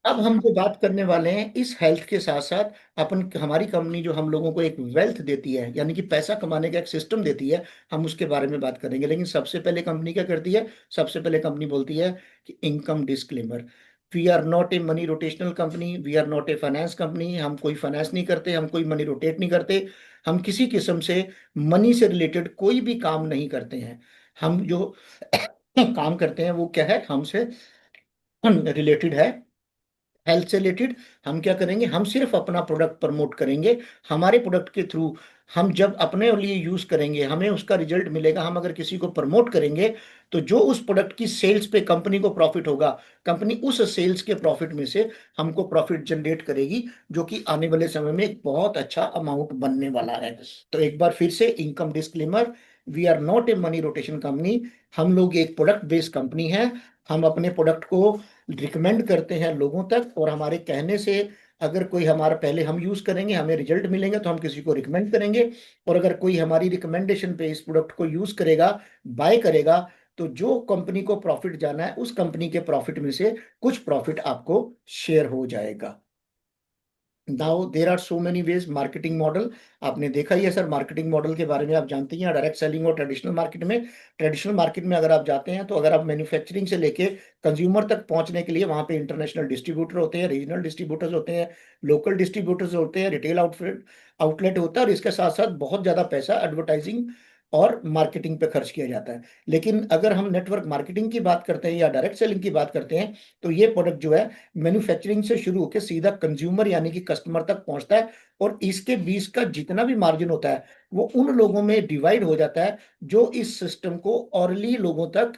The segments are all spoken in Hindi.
अब हम जो बात करने वाले हैं इस हेल्थ के साथ साथ अपन हमारी कंपनी जो हम लोगों को एक वेल्थ देती है, यानी कि पैसा कमाने का एक सिस्टम देती है, हम उसके बारे में बात करेंगे। लेकिन सबसे पहले कंपनी क्या करती है? सबसे पहले कंपनी बोलती है कि income disclaimer. We are not a money rotational company, we are not a finance company. हम कोई फाइनेंस नहीं करते, हम कोई मनी रोटेट नहीं करते, हम किसी किस्म से मनी से रिलेटेड कोई भी काम नहीं करते हैं। हम जो काम करते हैं वो क्या है? हमसे रिलेटेड है, हेल्थ से रिलेटेड। हम क्या करेंगे? हम सिर्फ अपना प्रोडक्ट प्रमोट करेंगे। हमारे प्रोडक्ट के थ्रू हम जब अपने लिए यूज करेंगे हमें उसका रिजल्ट मिलेगा। हम अगर किसी को प्रमोट करेंगे तो जो उस प्रोडक्ट की सेल्स पे कंपनी को प्रॉफिट होगा, कंपनी उस सेल्स के प्रॉफिट में से हमको प्रॉफिट जनरेट करेगी, जो कि आने वाले समय में एक बहुत अच्छा अमाउंट बनने वाला है। तो एक बार फिर से income disclaimer, we are not a money rotation company. हम लोग एक प्रोडक्ट बेस्ड कंपनी है। हम अपने प्रोडक्ट को रिकमेंड करते हैं लोगों तक, और हमारे कहने से अगर कोई हमारा पहले हम यूज करेंगे हमें रिजल्ट मिलेंगे तो हम किसी को रिकमेंड करेंगे। और अगर कोई हमारी रिकमेंडेशन पे इस प्रोडक्ट को यूज करेगा, बाय करेगा, तो जो कंपनी को प्रॉफिट जाना है उस कंपनी के प्रॉफिट में से कुछ प्रॉफिट आपको शेयर हो जाएगा। Now there are so many ways marketing model. आपने देखा ही है सर, मार्केटिंग मॉडल के बारे में आप जानते ही हैं, डायरेक्ट सेलिंग और ट्रेडिशनल मार्केट में। ट्रेडिशनल मार्केट में अगर आप जाते हैं तो अगर आप मैन्युफैक्चरिंग से लेके कंज्यूमर तक पहुंचने के लिए वहां पे इंटरनेशनल डिस्ट्रीब्यूटर होते हैं, रीजनल डिस्ट्रीब्यूटर्स होते हैं, लोकल डिस्ट्रीब्यूटर्स होते हैं, रिटेल आउटलेट आउटलेट होता है, और इसके साथ साथ बहुत ज्यादा पैसा एडवर्टाइजिंग और मार्केटिंग पे खर्च किया जाता है। लेकिन अगर हम नेटवर्क मार्केटिंग की बात करते हैं या डायरेक्ट सेलिंग की बात करते हैं, तो ये प्रोडक्ट जो है मैन्युफैक्चरिंग से शुरू होकर सीधा कंज्यूमर यानी कि कस्टमर तक पहुंचता है। और इसके बीच का जितना भी मार्जिन होता है वो उन लोगों में डिवाइड हो जाता है जो इस सिस्टम को औरली लोगों तक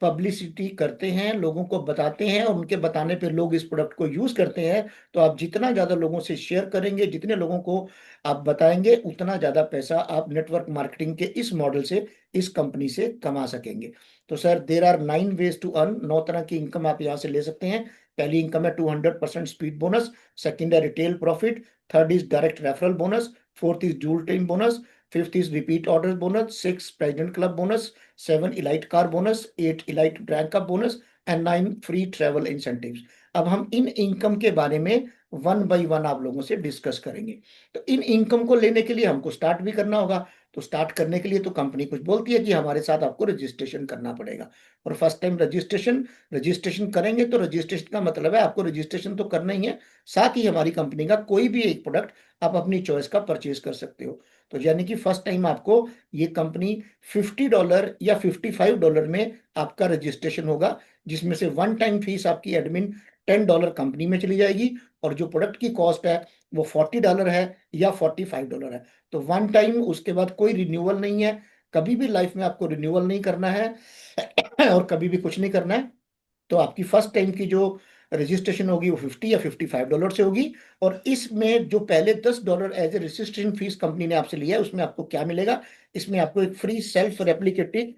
पब्लिसिटी करते हैं, लोगों को बताते हैं, और उनके बताने पे लोग इस प्रोडक्ट को यूज करते हैं। तो आप जितना ज्यादा लोगों से शेयर करेंगे, जितने लोगों को आप बताएंगे, उतना ज्यादा पैसा आप नेटवर्क मार्केटिंग के इस मॉडल से इस कंपनी से कमा सकेंगे। तो sir there are 9 ways to earn. 9 तरह की इनकम आप यहाँ से ले सकते हैं। पहली इनकम है 200% स्पीड बोनस। सेकंड है retail profit. Third is direct referral bonus. Fourth is dual team bonus. Fifth is repeat order bonus. Six president club bonus. 7 elite car bonus. 8 elite brand का bonus. And 9 free travel incentives. अब हम इन इनकम के बारे में वन बाय वन आप लोगों से डिस्कस करेंगे। तो इन इनकम को लेने के लिए हमको स्टार्ट भी करना होगा। तो स्टार्ट करने के लिए तो कंपनी कुछ बोलती है कि हमारे साथ आपको रजिस्ट्रेशन करना पड़ेगा। और फर्स्ट टाइम रजिस्ट्रेशन रजिस्ट्रेशन करेंगे तो रजिस्ट्रेशन का मतलब है आपको रजिस्ट्रेशन तो करना ही है, साथ ही हमारी कंपनी का कोई भी एक प्रोडक्ट आप अपनी चॉइस का परचेज कर सकते हो। तो यानी कि फर्स्ट टाइम आपको ये कंपनी $50 या $55 में आपका रजिस्ट्रेशन होगा, जिसमें से वन टाइम फीस आपकी एडमिन $10 कंपनी में चली जाएगी। और जो प्रोडक्ट की कॉस्ट है वो $40 है या $45 है। तो वन टाइम, उसके बाद कोई रिन्यूअल नहीं है। कभी भी लाइफ में आपको रिन्यूअल नहीं करना है और कभी भी कुछ नहीं करना है। तो आपकी फर्स्ट टाइम की जो रजिस्ट्रेशन होगी वो 50 या $55 से होगी। और इसमें जो पहले $10 as a registration fees company ने आपसे लिया है, उसमें आपको क्या मिलेगा? इसमें आपको एक free self replicating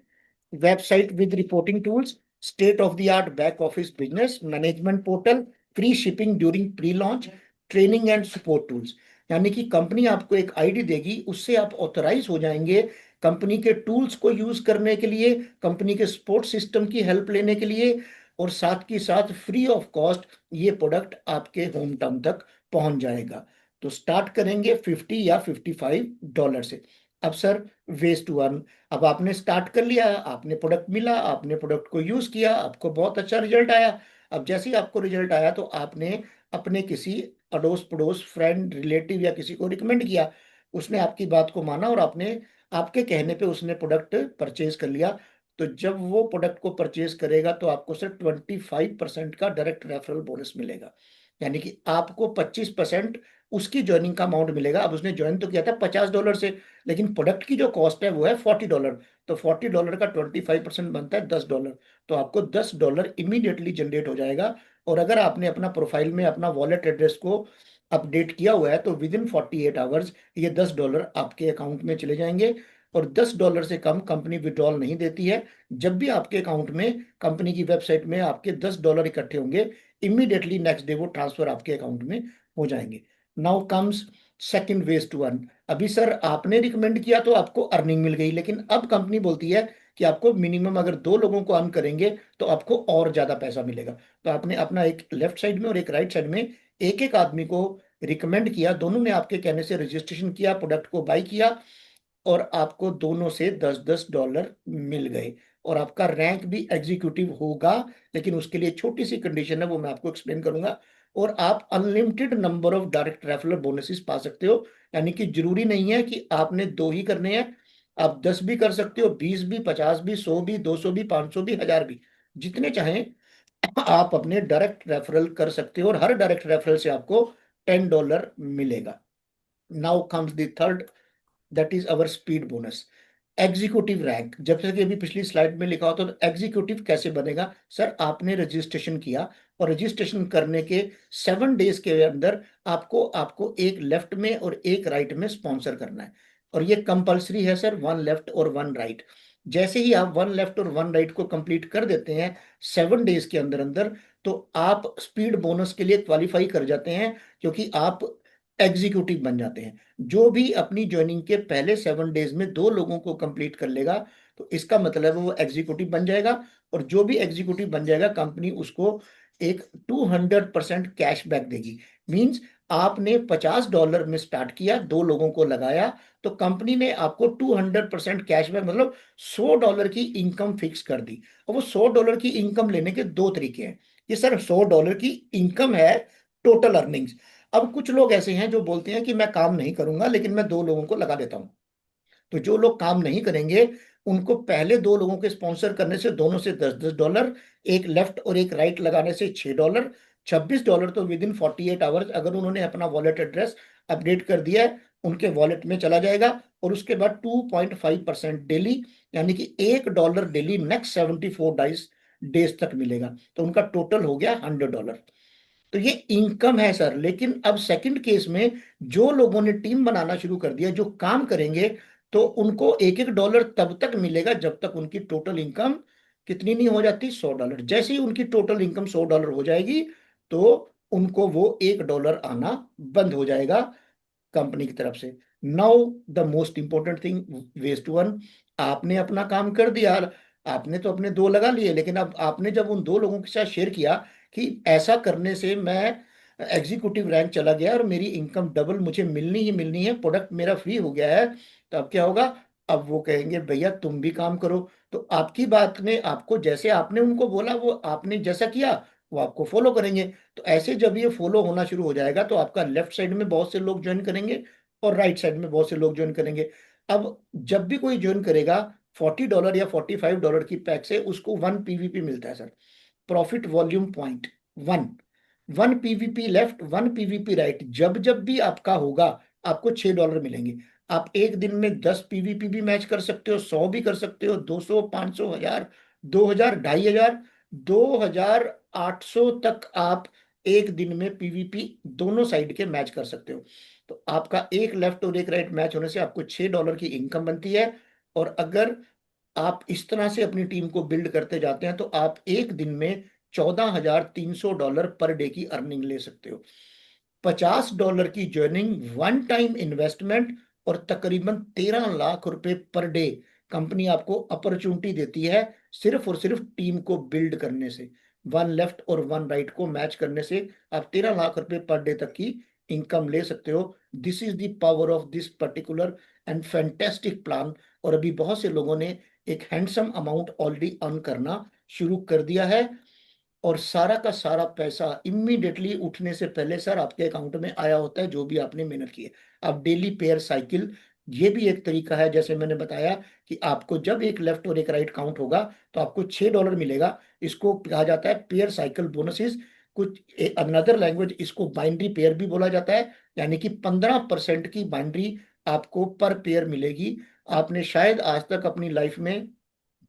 website with reporting tools, state of the art back office business management portal, free shipping during pre launch, training and support tools. यानी कि कंपनी आपको एक आईडी देगी, उससे आप ऑथराइज हो जाएंगे कंपनी के टूल्स को यूज करने के लिए, कंपनी के सपोर्ट सिस्टम की हेल्प लेने के लिए, और साथ के साथ फ्री ऑफ कॉस्ट ये प्रोडक्ट आपके होम टाउन तक पहुंच जाएगा। तो स्टार्ट करेंगे 50 या $55 से। अब सर, वेज टू अर्न। अब आपने स्टार्ट कर लिया, आपने प्रोडक्ट मिला, आपने प्रोडक्ट को यूज किया, आपको बहुत अच्छा रिजल्ट आया। अब जैसे ही आपको रिजल्ट आया तो आपने अपने किसी अड़ोस पड़ोस फ्रेंड रिलेटिव या किसी को रिकमेंड किया। उसने आपकी बात को माना और आपने आपके कहने पे उसने प्रोडक्ट परचेज कर लिया। तो जब वो प्रोडक्ट को परचेज करेगा तो आपको सिर्फ 25% का डायरेक्ट रेफरल बोनस मिलेगा। यानी कि आपको 25% उसकी ज्वाइनिंग का अमाउंट मिलेगा। अब उसने ज्वाइन तो किया था $50 से, लेकिन प्रोडक्ट की जो कॉस्ट है वो है $40। तो $40 का 25% बनता है $10। तो आपको $10 इमीडिएटली जनरेट हो जाएगा। और अगर आपने अपना प्रोफाइल में अपना वॉलेट एड्रेस को अपडेट किया हुआ है तो विद इन 48 आवर्स ये $10 आपके अकाउंट में चले जाएंगे। और $10 से कम कंपनी विड्रॉल नहीं देती है। जब भी आपके अकाउंट में कंपनी की वेबसाइट में आपके $10 इकट्ठे होंगे, इमीडिएटली नेक्स्ट डे वो ट्रांसफर आपके अकाउंट में हो जाएंगे। Now comes second ways to earn. अभी सर आपने रिकमेंड किया तो आपको अर्निंग मिल गई, लेकिन अब कंपनी बोलती है कि आपको मिनिमम अगर दो लोगों को अर्न करेंगे तो आपको और ज्यादा पैसा मिलेगा। तो आपने अपना एक लेफ्ट साइड में और एक राइट साइड में एक एक आदमी को रिकमेंड किया, दोनों ने आपके कहने से रजिस्ट्रेशन किया, प्रोडक्ट को बाय किया, और आपको दोनों से 10-10 डॉलर मिल गए, और आपका रैंक भी एग्जीक्यूटिव होगा। लेकिन उसके लिए छोटी सी कंडीशन है, वो मैं आपको एक्सप्लेन करूंगा। और आप unlimited number of direct referral bonuses पा सकते हो, यानी कि जरूरी नहीं है कि आपने दो ही करने हैं, आप 10 भी कर सकते हो, 20 भी, 50 भी, 100 भी, 200 भी, 500 भी, 1000 भी, जितने चाहें आप अपने डायरेक्ट रेफरल कर सकते हो, और हर डायरेक्ट रेफरल से आपको $10 मिलेगा। Now comes the third, that is our speed bonus, executive rank. जब से कि अभी पिछली स्लाइड में लिखा होता, तो एग्जीक्यूटिव कैसे बनेगा सर? आपने रजिस्ट्रेशन किया, और रजिस्ट्रेशन करने के 7 डेज के अंदर आपको आपको एक लेफ्ट में और एक राइट में स्पॉन्सर करना है, और ये कंपलसरी है सर, वन लेफ्ट और वन राइट। जैसे ही आप वन लेफ्ट और वन राइट को कंप्लीट कर देते हैं 7 डेज के अंदर अंदर, तो आप स्पीड बोनस के लिए क्वालिफाई कर जाते हैं, क्योंकि आप एग्जीक्यूटिव बन जाते हैं। जो भी अपनी ज्वाइनिंग के पहले 7 डेज में दो लोगों को कंप्लीट कर लेगा, तो इसका मतलब है वो एग्जीक्यूटिव बन जाएगा। और जो भी एग्जीक्यूटिव बन जाएगा, कंपनी उसको एक 200% कैशबैक देगी। मींस आपने $50 में स्टार्ट किया, दो लोगों को लगाया, तो कंपनी ने आपको 200% कैशबैक, मतलब $100 की इनकम फिक्स कर दी। और वो $100 की इनकम लेने के दो तरीके हैं। ये सर $100 की इनकम है, टोटल अर्निंग्स। अब कुछ लोग ऐसे हैं जो बोलते हैं कि मैं काम नहीं करूंगा, लेकिन मैं दो लोगों को लगा देता हूं। तो जो लोग काम नहीं करेंगे, उनको पहले दो लोगों के स्पॉन्सर करने से, दोनों से $10-10, एक लेफ्ट और एक राइट लगाने से $6, $26 तो विद इन 48 आवर्स, अगर उन्होंने अपना वॉलेट एड्रेस अपडेट कर दिया है, उनके वॉलेट में चला जाएगा। और उसके बाद 2.5% डेली, यानी कि $1 डेली नेक्स्ट 74 डेज तक मिलेगा। तो उनका टोटल हो गया $100। तो ये इनकम है सर। लेकिन अब सेकंड केस में, जो लोगों ने टीम बनाना शुरू कर दिया, जो काम करेंगे, तो उनको एक एक डॉलर तब तक मिलेगा जब तक उनकी टोटल इनकम कितनी नहीं हो जाती, $100। जैसे ही उनकी टोटल इनकम $100 हो जाएगी, तो उनको वो $1 आना बंद हो जाएगा कंपनी की तरफ से। Now the most important thing, ways to earn. आपने अपना काम कर दिया, आपने तो अपने दो लगा लिए, लेकिन अब आपने जब उन दो लोगों के साथ शेयर किया कि ऐसा करने से मैं एग्जीक्यूटिव रैंक चला गया और मेरी इनकम डबल मुझे मिलनी ही मिलनी है, प्रोडक्ट मेरा फ्री हो गया है, तो अब क्या होगा? अब वो कहेंगे भैया तुम भी काम करो। तो आपकी बात ने, आपको जैसे आपने उनको बोला, वो आपने जैसा किया, वो आपको फॉलो करेंगे। तो ऐसे जब ये फॉलो होना शुरू हो जाएगा, तो आपका लेफ्ट साइड में बहुत से लोग ज्वाइन करेंगे, और राइट साइड में बहुत से लोग ज्वाइन करेंगे। अब जब भी कोई ज्वाइन करेगा, $40 या $45 की पैक से उसको 1 PVP मिलता है sir, profit volume point. One 1 PVP left, 1 PVP right, जब जब भी आपका होगा, आपको $6 मिलेंगे। आप एक दिन में 10 PVP भी मैच कर सकते हो, 100 भी कर सकते हो, 200, 500, 1000, 2000, 2500, 2800 तक आप एक दिन में पीवीपी दोनों साइड के मैच कर सकते हो। तो आपका एक लेफ्ट और एक राइट मैच होने से आपको $6 की इनकम बनती है। और अगर आप इस तरह से अपनी टीम को बिल्ड करते जाते हैं, तो आप एक दिन में $14,300 पर डे की अर्निंग ले सकते हो। $50 की ज्वाइनिंग, वन टाइम इन्वेस्टमेंट, और तकरीबन 13 लाख रुपए पर डे कंपनी आपको अपॉर्चुनिटी देती है, सिर्फ और सिर्फ टीम को बिल्ड करने से। वन लेफ्ट और वन राइट को मैच करने से आप 13 लाख रुपए पर डे तक की इनकम ले सकते हो। This is the power of this particular and fantastic plan. और अभी बहुत से लोगों ने एक हैंडसम अमाउंट ऑलरेडी अर्न करना शुरू कर दिया है, और सारा का सारा पैसा इमीडिएटली उठने से पहले सर आपके अकाउंट में आया होता है, जो भी आपने मेहनत की है। अब डेली पेयर साइकिल, ये भी एक तरीका है। जैसे मैंने बताया कि आपको जब एक लेफ्ट और एक राइट काउंट होगा, तो आपको $6 मिलेगा। इसको कहा जाता है पेयर साइकिल बोनसेस। कुछ अनदर लैंग्वेज इसको बाइनरी पेयर भी बोला जाता है, यानी कि 15% की बाइनरी आपको पर पेयर मिलेगी। आपने शायद आज तक अपनी लाइफ में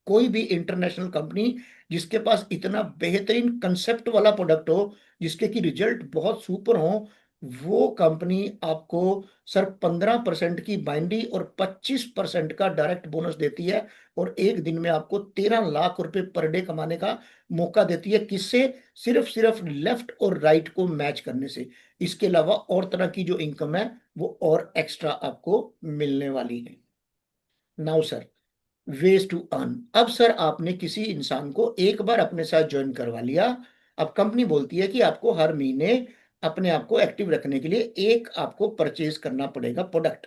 कोई भी इंटरनेशनल कंपनी जिसके पास इतना बेहतरीन कंसेप्ट वाला प्रोडक्ट हो, जिसके की रिजल्ट बहुत सुपर हो, वो कंपनी आपको सिर्फ 15% की बाइंडी और 25% का डायरेक्ट बोनस देती है, और एक दिन में आपको 13 लाख रुपए पर डे कमाने का मौका देती है। किससे? सिर्फ सिर्फ लेफ्ट और राइट को मैच करने से। इसके अलावा और तरह की जो इनकम है, वो और एक्स्ट्रा आपको मिलने वाली है। Now sir, ways to earn. अब सर आपने किसी इंसान को एक बार अपने साथ ज्वाइन करवा लिया, अब कंपनी बोलती है कि आपको हर महीने अपने आप को एक्टिव रखने के लिए एक आपको परचेज करना पड़ेगा प्रोडक्ट।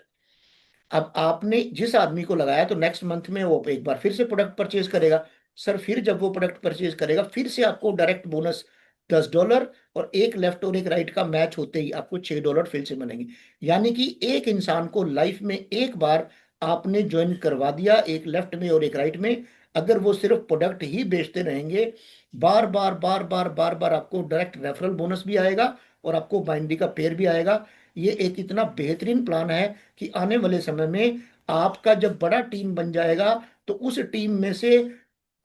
अब आपने जिस आदमी को लगाया तो नेक्स्ट मंथ में वो एक बार फिर से प्रोडक्ट परचेज करेगा। सर फिर जब वो प्रोडक्ट परचेज करेगा फिर से आपको डायरेक्ट बोनस $10, और एक लेफ्ट और एक राइट का मैच होते ही आपको $6 फिर से बनेंगे। यानी कि एक इंसान को लाइफ में एक बार आपने ज्वाइन करवा दिया, एक लेफ्ट में और एक राइट में, अगर वो सिर्फ प्रोडक्ट ही बेचते रहेंगे, बार बार बार बार बार बार आपको डायरेक्ट रेफरल बोनस भी आएगा और आपको बाइंडी का पेयर भी आएगा। ये एक इतना बेहतरीन प्लान है कि आने वाले समय में आपका जब बड़ा टीम बन जाएगा तो उस टीम में से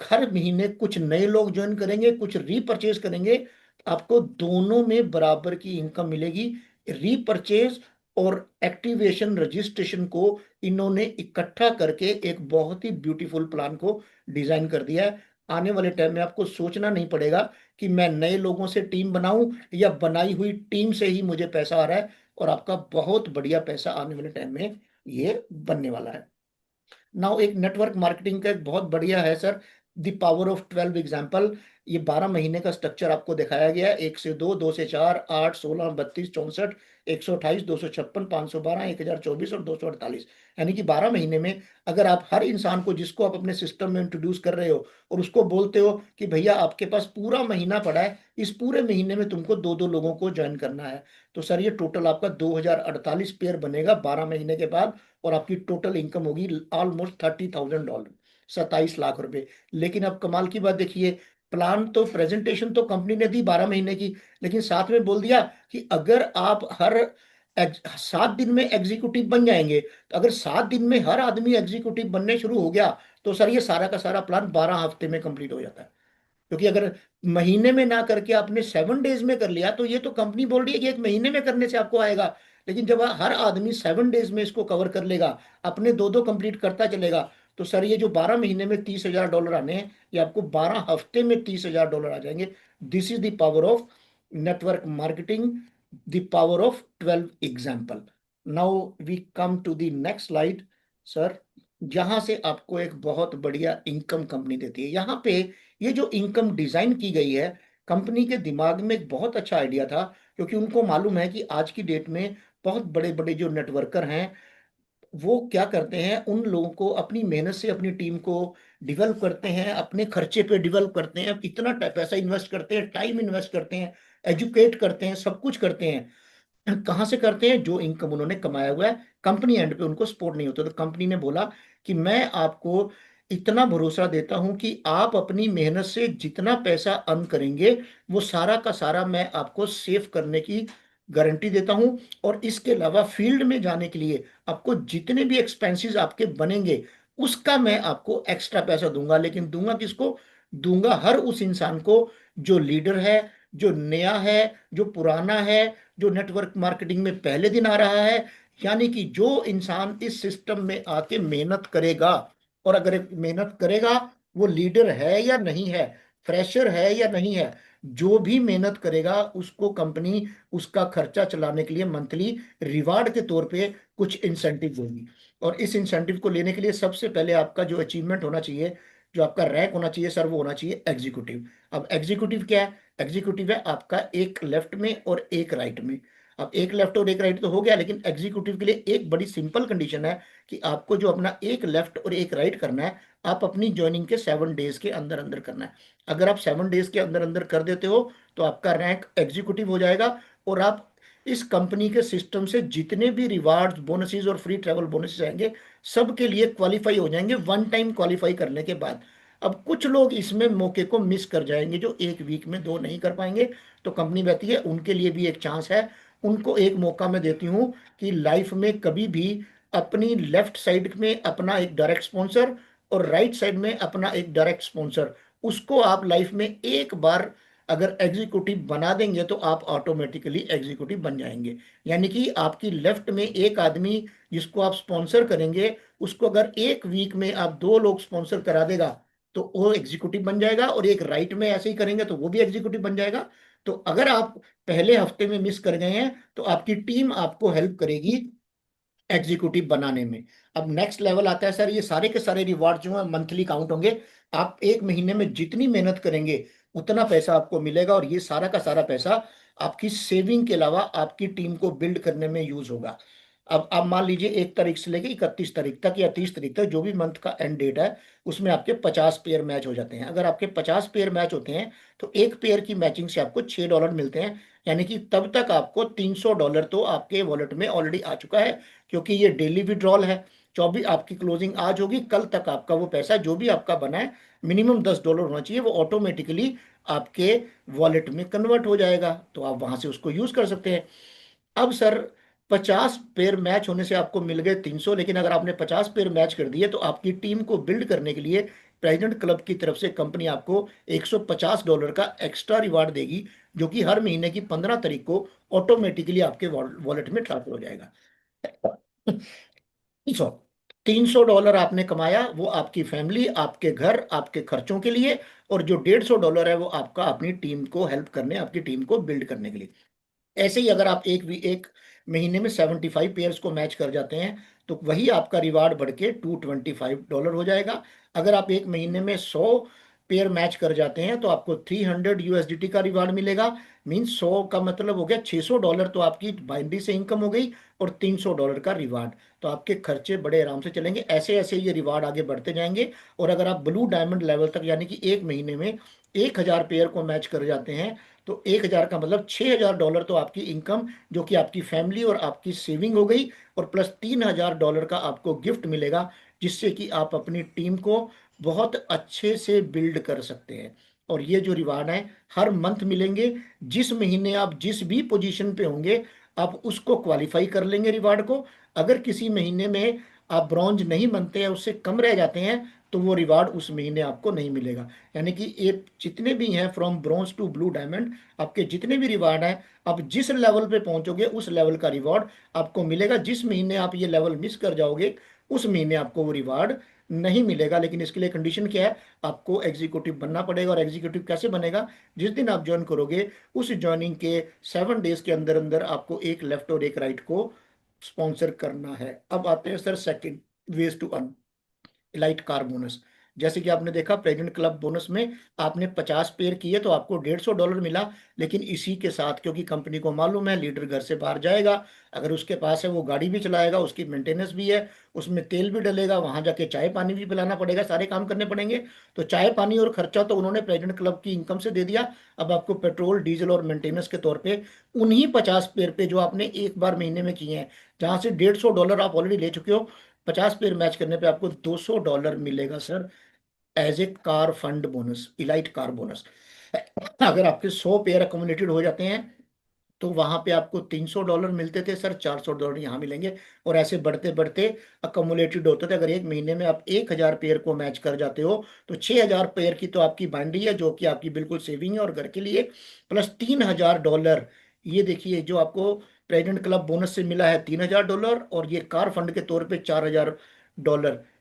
हर महीने कुछ नए लोग ज्वाइन करेंगे, कुछ रीपरचेज करेंगे, आपको दोनों में बराबर की इनकम मिलेगी। रीपरचेज और एक्टिवेशन रजिस्ट्रेशन को इन्होंने इकट्ठा करके एक बहुत ही ब्यूटीफुल प्लान को डिजाइन कर दिया है। आने वाले टाइम में आपको सोचना नहीं पड़ेगा कि मैं नए लोगों से टीम बनाऊं या बनाई हुई टीम से ही मुझे पैसा आ रहा है, और आपका बहुत बढ़िया पैसा आने वाले टाइम में ये बनने वाला है। नाउ एक नेटवर्क मार्केटिंग का एक बहुत बढ़िया है sir, the power of 12 example. ये 12 महीने का स्ट्रक्चर आपको दिखाया गया है, 1 से 2, 2 से 4, 8, 16, 32, 64, 128, 256, 512, 1024 और 248। यानी कि 12 महीने में अगर आप हर इंसान को जिसको आप अपने सिस्टम में इंट्रोड्यूस कर रहे हो और उसको बोलते हो कि भैया आपके पास पूरा महीना पड़ा है, इस पूरे महीने में तुमको दो दो लोगों को ज्वाइन करना है, तो सर ये टोटल आपका 2048 पेयर बनेगा 12 महीने के बाद, और आपकी टोटल इनकम होगी ऑलमोस्ट $30,000, 27 लाख रुपए। लेकिन अब कमाल की बात देखिए, प्लान तो प्रेजेंटेशन तो कंपनी ने दी 12 महीने की, लेकिन साथ में बोल दिया कि अगर आप हर 7 दिन में एग्जीक्यूटिव बन जाएंगे, तो अगर 7 दिन में हर आदमी एग्जीक्यूटिव बनने शुरू हो गया तो सर ये सारा का सारा प्लान 12 हफ्ते में कंप्लीट हो जाता है। क्योंकि अगर महीने में ना करके आपने 7 डेज में कर लिया तो ये तो कंपनी बोल रही है कि एक महीने में करने से आपको आएगा, लेकिन जब हर आदमी 7 डेज में इसको कवर कर लेगा, अपने दो दो कंप्लीट करता चलेगा, तो सर ये जो 12 महीने में $30,000 आने हैं, ये आपको 12 हफ्ते में $30,000 आ जाएंगे। This is the power of network marketing, the power of 12 example. Now we come to the next slide sir, जहां से आपको एक बहुत बढ़िया इनकम कंपनी देती है। यहाँ पे ये जो इनकम डिजाइन की गई है, कंपनी के दिमाग में एक बहुत अच्छा आइडिया था, क्योंकि उनको मालूम है कि आज की डेट में बहुत बड़े बड़े जो नेटवर्कर हैं वो क्या करते हैं, उन लोगों को अपनी मेहनत से अपनी टीम को डेवलप करते हैं, अपने खर्चे पे डेवलप करते हैं, इतना पैसा इन्वेस्ट करते हैं, टाइम इन्वेस्ट करते हैं, एजुकेट करते हैं, सब कुछ करते हैं। कहाँ से करते हैं? जो इनकम उन्होंने कमाया हुआ है, कंपनी एंड पे उनको सपोर्ट नहीं होता। तो कंपनी ने बोला कि मैं आपको इतना भरोसा देता हूं कि आप अपनी मेहनत से जितना पैसा अर्न करेंगे वो सारा का सारा मैं आपको सेव करने की गारंटी देता हूं, और इसके अलावा फील्ड में जाने के लिए आपको जितने भी एक्सपेंसेस आपके बनेंगे उसका मैं आपको एक्स्ट्रा पैसा दूंगा। लेकिन दूंगा किसको? दूंगा हर उस इंसान को जो लीडर है, जो नया है, जो पुराना है, जो नेटवर्क मार्केटिंग में पहले दिन आ रहा है। यानी कि जो इंसान इस सिस्टम में आके मेहनत करेगा, और अगर मेहनत करेगा, वो लीडर है या नहीं है, फ्रेशर है या नहीं है, जो भी मेहनत करेगा उसको कंपनी उसका खर्चा चलाने के लिए मंथली रिवार्ड के तौर पे कुछ इंसेंटिव देगी। और इस इंसेंटिव को लेने के लिए सबसे पहले आपका जो अचीवमेंट होना चाहिए, जो आपका रैंक होना चाहिए सर, वो होना चाहिए एग्जीक्यूटिव। अब एग्जीक्यूटिव क्या है? एग्जीक्यूटिव है आपका एक लेफ्ट में और एक राइट में। अब एक लेफ्ट और एक राइट तो हो गया, लेकिन एग्जीक्यूटिव के लिए एक बड़ी सिंपल कंडीशन है कि आपको जो अपना एक लेफ्ट और एक राइट करना है, आप अपनी ज्वाइनिंग के 7 डेज के अंदर अंदर करना है। अगर आप 7 डेज के अंदर अंदर कर देते हो तो आपका रैंक एग्जीक्यूटिव हो जाएगा, और आप इस कंपनी के सिस्टम से जितने भी रिवार्ड्स, बोनसेस और फ्री ट्रैवल बोनसेस आएंगे सबके लिए क्वालिफाई हो जाएंगे वन टाइम क्वालिफाई करने के बाद। अब कुछ लोग इसमें मौके को मिस कर जाएंगे जो एक वीक में दो नहीं कर पाएंगे, तो कंपनी कहती है उनके लिए भी एक चांस है। उनको एक मौका मैं देती हूँ कि लाइफ में कभी भी अपनी लेफ्ट साइड में अपना एक डायरेक्ट स्पॉन्सर और राइट साइड में अपना एक डायरेक्ट स्पॉन्सर, उसको आप लाइफ में एक बार अगर एग्जीक्यूटिव बना देंगे तो आप ऑटोमेटिकली एग्जीक्यूटिव बन जाएंगे। यानी कि आपकी लेफ्ट में एक आदमी जिसको आप स्पॉन्सर करेंगे, उसको अगर एक वीक में आप दो लोग स्पॉन्सर करा देगा तो वो एग्जीक्यूटिव बन जाएगा, और एक राइट में ऐसे ही करेंगे तो वो भी एग्जीक्यूटिव बन जाएगा। तो अगर आप पहले हफ्ते में मिस कर गए हैं तो आपकी टीम आपको हेल्प करेगी एग्जीक्यूटिव बनाने में। अब नेक्स्ट लेवल आता है सर, ये सारे के सारे रिवार्ड जो है मंथली काउंट होंगे। आप एक महीने में जितनी मेहनत करेंगे उतना पैसा आपको मिलेगा, और ये सारा का सारा पैसा आपकी सेविंग के अलावा आपकी टीम को बिल्ड करने में यूज होगा। अब आप मान लीजिए 1 तारीख से लेके 31 तारीख तक या 30 तारीख तक, जो भी मंथ का एंड डेट है, उसमें आपके 50 पेयर मैच हो जाते हैं। अगर आपके 50 पेयर मैच होते हैं तो एक पेयर की मैचिंग से आपको $6 मिलते हैं। यानी कि तब तक आपको $300 तो आपके वॉलेट में ऑलरेडी आ चुका है, क्योंकि ये डेली विड्रॉल है। 24 आपकी क्लोजिंग आज होगी, कल तक आपका वो पैसा जो भी आपका बना है, मिनिमम $10 होना चाहिए, वो ऑटोमेटिकली आपके वॉलेट में कन्वर्ट हो जाएगा, तो आप वहां से उसको यूज कर सकते हैं। अब सर 50 पेयर मैच होने से आपको मिल गए 300, लेकिन अगर आपने 50 पेयर मैच कर दिए तो आपकी टीम को बिल्ड करने के लिए प्रेसिडेंट क्लब की तरफ से कंपनी आपको $150 का एक्स्ट्रा रिवार्ड देगी, जो कि हर महीने की 15 तारीख को ऑटोमेटिकली आपके वॉलेट में ट्रांसफर हो जाएगा। 300, $300 आपने कमाया, वो आपकी फैमिली, आपके घर, आपके खर्चों के लिए, और जो $150 है वो आपका अपनी टीम को हेल्प करने, आपकी टीम को बिल्ड करने के लिए। ऐसे ही अगर आप एक महीने में 75 पेयर्स को मैच कर जाते हैं तो वही आपका रिवार्ड बढ़ के $225 हो जाएगा। अगर आप एक महीने में 100 पेयर मैच कर जाते हैं तो आपको $300 का रिवार्ड मिलेगा। मीन्स 100 का मतलब हो गया $600, तो आपकी बाइनरी से इनकम हो गई, और $300 का रिवार्ड। तो आपके खर्चे बड़े आराम से चलेंगे। ऐसे ऐसे ये रिवार्ड आगे बढ़ते जाएंगे। और अगर आप ब्लू डायमंड लेवल तक, यानी कि एक महीने में 1,000 पेयर को मैच कर जाते हैं, तो 1,000 का मतलब $6,000 तो आपकी इनकम, जो कि आपकी फैमिली और आपकी सेविंग हो गई, और प्लस $3,000 का आपको गिफ्ट मिलेगा, जिससे कि आप अपनी टीम को बहुत अच्छे से बिल्ड कर सकते हैं। और ये जो रिवार्ड है हर मंथ मिलेंगे। जिस महीने आप जिस भी पोजीशन पे होंगे, आप उसको क्वालिफाई कर लेंगे रिवार्ड को। अगर किसी महीने में आप ब्रॉन्ज नहीं बनते हैं, उससे कम रह जाते हैं, तो वो रिवार्ड उस महीने आपको नहीं मिलेगा। यानी कि ये जितने भी हैं from bronze to blue diamond, आपके जितने भी रिवार्ड हैं, आप जिस लेवल पे पहुंचोगे उस लेवल का रिवार्ड आपको मिलेगा। जिस महीने आप ये लेवल मिस कर जाओगे, उस महीने आपको वो रिवार्ड नहीं मिलेगा। लेकिन इसके लिए कंडीशन क्या है, आपको एग्जीक्यूटिव बनना पड़ेगा। और एग्जीक्यूटिव कैसे बनेगा, जिस दिन आप ज्वाइन करोगे उस ज्वाइनिंग के 7 डेज के अंदर अंदर आपको एक लेफ्ट और एक राइट को स्पॉन्सर करना है। अब आते हैं sir second ways to earn, elite car bonus. जैसे कि आपने देखा प्रेजेंट क्लब बोनस में आपने 50 पेयर किए तो आपको $150 मिला। लेकिन इसी के साथ, क्योंकि कंपनी को मालूम है लीडर घर से बाहर जाएगा, अगर उसके पास है वो गाड़ी भी चलाएगा, उसकी मेंटेनेंस भी है, उसमें तेल भी डलेगा, वहां जाके चाय पानी भी पिलाना पड़ेगा, सारे काम करने पड़ेंगे। तो चाय पानी और खर्चा तो उन्होंने प्रेजेंट क्लब की इनकम से दे दिया। अब आपको पेट्रोल डीजल और मेंटेनेंस के तौर पे उन्हीं 50 पेयर पे जो आपने एक बार महीने में किए हैं, जहां से $150 आप ऑलरेडी ले चुके हो, 50 पेयर मैच करने पे आपको $200 मिलेगा sir, as a car fund bonus, elite car bonus. अगर आपके 100 पेयर अकोमोडेटेड हो जाते हैं तो वहां पे आपको $300 मिलते थे सर, $400 यहाँ मिलेंगे। और ऐसे बढ़ते बढ़ते अकोमुलेटेड होते थे। अगर एक महीने में आप 1,000 पेयर को मैच कर जाते हो तो 6,000 पेयर की तो आपकी बाइंड्री है, जो कि आपकी बिल्कुल सेविंग है और घर के लिए, प्लस $3,000। ये देखिए जो आपको प्रेसिडेंट क्लब बोनस से मिला है $3,000, और ये कार फंड के तौर पे $4,000।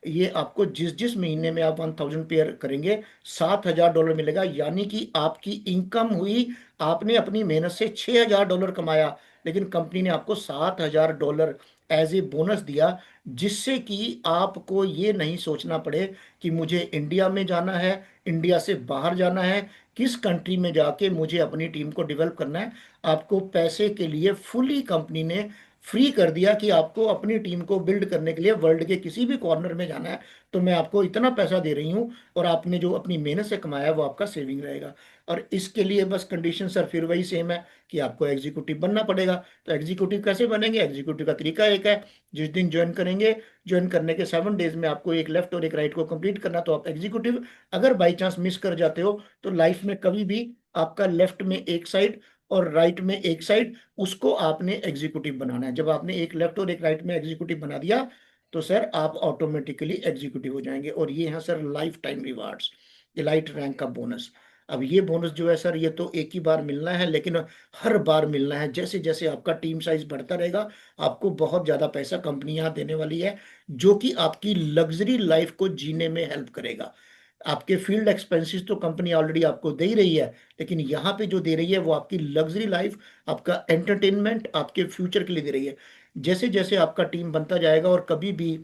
ये आपको जिस जिस महीने में आप 1,000 पेयर करेंगे $7,000 मिलेगा। यानी कि आपकी इनकम हुई, आपने अपनी मेहनत से $6,000 कमाया, लेकिन कंपनी ने आपको $7,000 एज ए बोनस दिया, जिससे कि आपको ये नहीं सोचना पड़े कि मुझे इंडिया में जाना है, इंडिया से बाहर जाना है, किस कंट्री में जाके मुझे अपनी टीम को डेवलप करना है। आपको पैसे के लिए फुली कंपनी ने फ्री कर दिया कि आपको अपनी टीम को बिल्ड करने के लिए वर्ल्ड के किसी भी कॉर्नर में जाना है तो मैं आपको इतना पैसा दे रही हूँ, और आपने जो अपनी मेहनत से कमाया है वो आपका सेविंग रहेगा। और इसके लिए बस कंडीशन सर फिर वही सेम है कि आपको एग्जीक्यूटिव बनना पड़ेगा। तो एग्जीक्यूटिव कैसे बनेंगे, एग्जीक्यूटिव का तरीका एक है, जिस दिन ज्वाइन करेंगे, ज्वाइन करने के 7 डेज में आपको एक लेफ्ट और एक राइट को कंप्लीट करना, तो आप एग्जीक्यूटिव। अगर बाई चांस मिस कर जाते हो तो लाइफ में कभी भी आपका लेफ्ट में एक साइड और राइट में एक साइड, उसको आपने एग्जीक्यूटिव बनाना है। जब आपने एक लेफ्ट और एक राइट में एग्जीक्यूटिव बना दिया तो सर आप ऑटोमेटिकली एग्जीक्यूटिव हो जाएंगे। और ये है sir life time rewards, elite rank का बोनस। अब ये बोनस जो है सर, ये तो एक ही बार मिलना है, लेकिन हर बार मिलना है। जैसे जैसे आपका टीम साइज बढ़ता रहेगा, आपको बहुत ज्यादा पैसा कंपनी यहाँ देने वाली है, जो कि आपकी लग्जरी लाइफ को जीने में हेल्प करेगा। आपके फील्ड एक्सपेंसेस तो कंपनी ऑलरेडी आपको दे ही रही है, लेकिन यहाँ पे जो दे रही है वो आपकी लग्जरी लाइफ, आपका एंटरटेनमेंट, आपके फ्यूचर के लिए दे रही है। जैसे जैसे आपका टीम बनता जाएगा, और कभी भी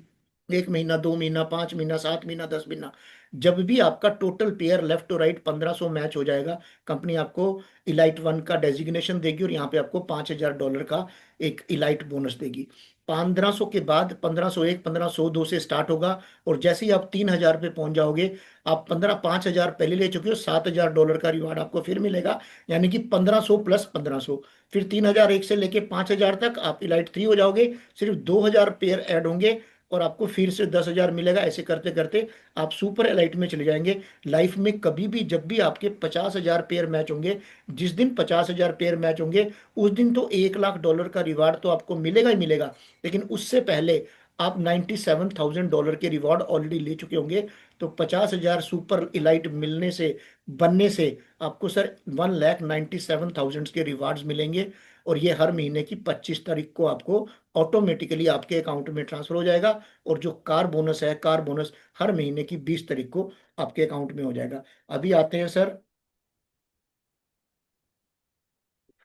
1 महीना, 2 महीना, 5 महीना, 7 महीना, 10 महीना, जब भी आपका total pair left to right 1500 match हो जाएगा, कंपनी आपको इलाइट वन का डेजिग्नेशन देगी, और यहाँ पे आपको $5000 का एक इलाइट बोनस देगी। 1500 के बाद 1501, 1502 से स्टार्ट होगा, और जैसे ही आप 3000 पे पहुंच जाओगे, आप 5,000 पहले ले चुके हो, $7000 का रिवार्ड आपको फिर मिलेगा, यानी कि 1500 प्लस 1500, फिर 3001 से लेके 5000 तक आप इलाइट 3 हो जाओगे, सिर्फ 2000 पेयर ऐड होंगे, और आपको फिर से 10,000 मिलेगा। ऐसे करते करते आप सुपर एलाइट में चले जाएंगे। लाइफ में कभी भी जब भी आपके 50,000 पेयर मैच होंगे, जिस दिन 50,000 पेयर मैच होंगे, उस दिन तो $1,00,000 का रिवार्ड तो आपको मिलेगा ही मिलेगा, लेकिन उससे पहले आप $97,000 के रिवॉर्ड ऑलरेडी ले चुके होंगे। तो 50,000 सुपर इलाइट मिलने से, बनने से, आपको सर 1,97,000 के रिवार्ड्स मिलेंगे, और ये हर महीने की 25 तारीख को आपको ऑटोमेटिकली आपके अकाउंट में ट्रांसफर हो जाएगा। और जो कार बोनस है, कार बोनस हर महीने की 20 तारीख को आपके अकाउंट में हो जाएगा। अभी आते हैं सर,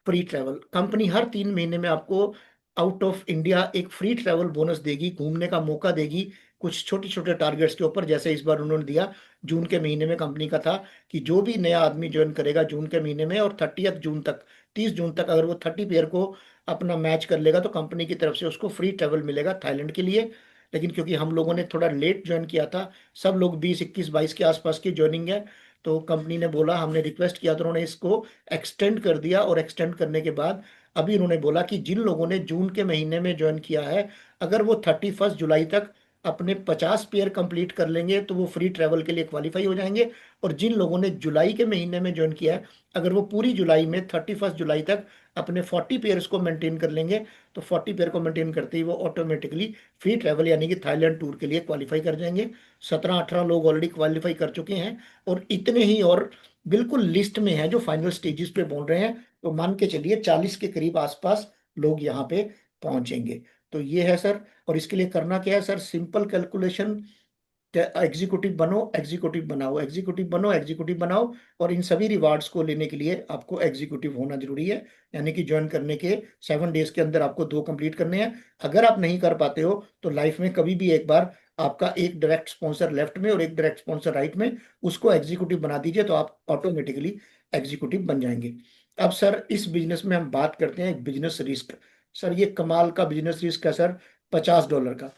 फ्री ट्रैवल। कंपनी हर 3 महीने में आपको आउट ऑफ इंडिया एक फ्री ट्रैवल बोनस देगी, घूमने का मौका देगी, कुछ छोटे छोटे टारगेट्स के ऊपर। जैसे इस बार उन्होंने दिया, जून के महीने में कंपनी का था कि जो भी नया आदमी ज्वाइन करेगा जून के महीने में, और 30 जून तक, 30 जून तक अगर वो 30 पेयर को अपना मैच कर लेगा, तो कंपनी की तरफ से उसको फ्री ट्रैवल मिलेगा थाईलैंड के लिए। लेकिन क्योंकि हम लोगों ने थोड़ा लेट ज्वाइन किया था, सब लोग 20, 21, 22 के आसपास की ज्वाइनिंग है, तो कंपनी ने बोला, हमने रिक्वेस्ट किया तो उन्होंने इसको एक्सटेंड कर दिया। और एक्सटेंड करने के बाद अभी उन्होंने बोला कि जिन लोगों ने जून के महीने में ज्वाइन किया है, अगर वो 31 जुलाई तक अपने 50 पेयर कंप्लीट कर लेंगे, तो वो फ्री ट्रैवल के लिए क्वालिफाई हो जाएंगे। और जिन लोगों ने जुलाई के महीने में ज्वाइन किया है, अगर वो पूरी जुलाई में 31 जुलाई तक अपने 40 पेयर्स को मेंटेन कर लेंगे, तो 40 पेयर को मेंटेन करते ही वो ऑटोमेटिकली फ्री ट्रैवल यानी कि थाईलैंड टूर के लिए क्वालिफाई कर जाएंगे। 17-18 लोग ऑलरेडी क्वालिफाई कर चुके हैं, और इतने ही और बिल्कुल लिस्ट में है जो फाइनल स्टेजेस पे बोल रहे हैं। तो मान के चलिए 40 के करीब आसपास लोग यहाँ पे पहुंचेंगे। तो ये है सर। और इसके लिए करना क्या है सर, सिंपल कैलकुलेशन, एग्जीक्यूटिव बनो, एग्जीक्यूटिव बनाओ, एग्जीक्यूटिव बनो, एग्जीक्यूटिव बनाओ। और इन सभी रिवार्ड्स को लेने के लिए आपको एग्जीक्यूटिव होना जरूरी है, यानी कि ज्वाइन करने के 7 डेज के अंदर आपको 2 कंप्लीट करने हैं। अगर आप नहीं कर पाते हो, तो लाइफ में कभी भी एक बार आपका एक डायरेक्ट स्पॉन्सर लेफ्ट में और एक डायरेक्ट स्पॉन्सर राइट में, उसको एग्जीक्यूटिव बना दीजिए, तो आप ऑटोमेटिकली एग्जीक्यूटिव बन जाएंगे। अब सर इस बिजनेस में हम बात करते हैं बिजनेस रिस्क। सर ये कमाल का बिजनेस रिस्क है सर, $50 का।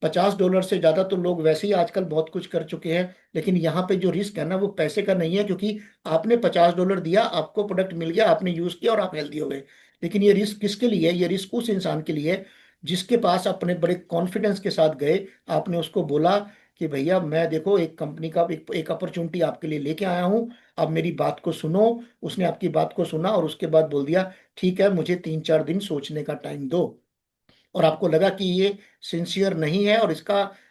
$50 से ज्यादा तो लोग वैसे ही आजकल बहुत कुछ कर चुके हैं, लेकिन यहाँ पे जो रिस्क है ना, वो पैसे का नहीं है, क्योंकि आपने $50 दिया, आपको प्रोडक्ट मिल गया, आपने यूज किया और आप हेल्दी हो गए। लेकिन ये रिस्क किसके लिए है? ये रिस्क उस इंसान के लिए है जिसके पास अपने बड़े कॉन्फिडेंस के साथ गए, आपने उसको बोला कि भैया मैं देखो एक कंपनी का एक अपॉर्चुनिटी आपके लिए लेके आया हूँ, आप मेरी बात को सुनो। उसने आपकी बात को सुना, और उसके बाद बोल दिया ठीक है, मुझे 3-4 दिन सोचने का टाइम दो। और आपको लगा कि ये सिंसियर नहीं है, और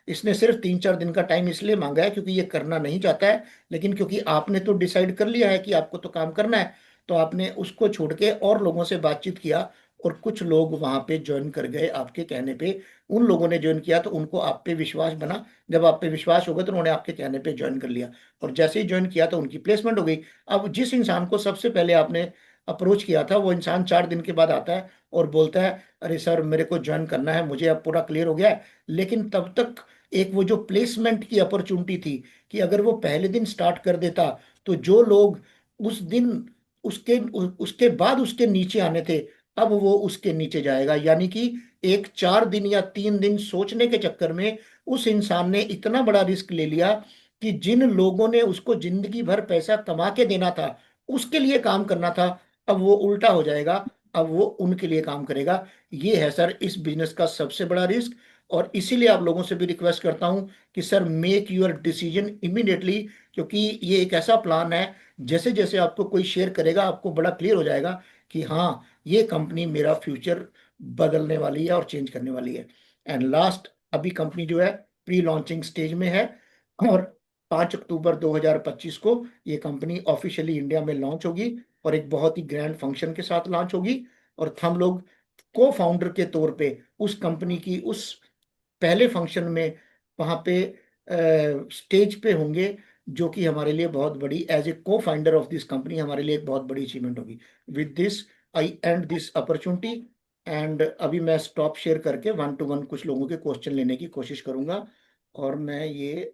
इसने सिर्फ 3-4 दिन का टाइम इसलिए मांगा है क्योंकि ये करना नहीं चाहता है, लेकिन क्योंकि आपने तो डिसाइड कर लिया है कि आपको तो काम करना है, तो आपने उसको छोड़ के और लोगों से बातचीत किया, और कुछ लोग वहां पे ज्वाइन कर गए आपके कहने पे। उन लोगों ने ज्वाइन किया तो उनको आप पे विश्वास बना, जब आप पे विश्वास हो गया तो उन्होंने आपके कहने पे ज्वाइन कर लिया, और जैसे ही ज्वाइन किया तो उनकी प्लेसमेंट हो गई। अब जिस इंसान को सबसे पहले आपने अप्रोच किया था, वो इंसान 4 दिन के बाद आता है और बोलता है अरे सर मेरे को ज्वाइन करना है, मुझे अब पूरा क्लियर हो गया है। लेकिन तब तक एक वो जो प्लेसमेंट की अपॉर्चुनिटी थी, कि अगर वो पहले दिन स्टार्ट कर देता, तो जो लोग उस दिन उसके बाद उसके नीचे आने थे, अब वो उसके नीचे जाएगा। यानी कि एक 4 दिन या 3 दिन सोचने के चक्कर में उस इंसान ने इतना बड़ा रिस्क ले लिया कि जिन लोगों ने उसको जिंदगी भर पैसा कमा के देना था, उसके लिए काम करना था, अब वो उल्टा हो जाएगा, अब वो उनके लिए काम करेगा। ये है सर इस बिजनेस का सबसे बड़ा रिस्क। और इसीलिए आप लोगों से भी रिक्वेस्ट करता हूं कि sir make your decision immediately, क्योंकि ये एक ऐसा प्लान है, जैसे जैसे आपको कोई शेयर करेगा, आपको बड़ा क्लियर हो जाएगा कि हाँ, ये कंपनी मेरा फ्यूचर बदलने वाली है और चेंज करने वाली है। एंड लास्ट, अभी कंपनी जो है प्री लॉन्चिंग स्टेज में है, और 5 अक्टूबर 2025 को ये कंपनी ऑफिशियली इंडिया में लॉन्च होगी, और एक बहुत ही ग्रैंड फंक्शन के साथ लॉन्च होगी। और हम लोग को फाउंडर के तौर पे उस कंपनी की उस पहले फंक्शन में वहां पे स्टेज पे होंगे, जो कि हमारे लिए बहुत बड़ी, एज ए को फाउंडर ऑफ दिस कंपनी, हमारे लिए एक बहुत बड़ी अचीवमेंट होगी। With this I and this opportunity, and अभी मैं स्टॉप शेयर करके 1 to 1 कुछ लोगों के क्वेश्चन लेने की कोशिश करूंगा, और मैं ये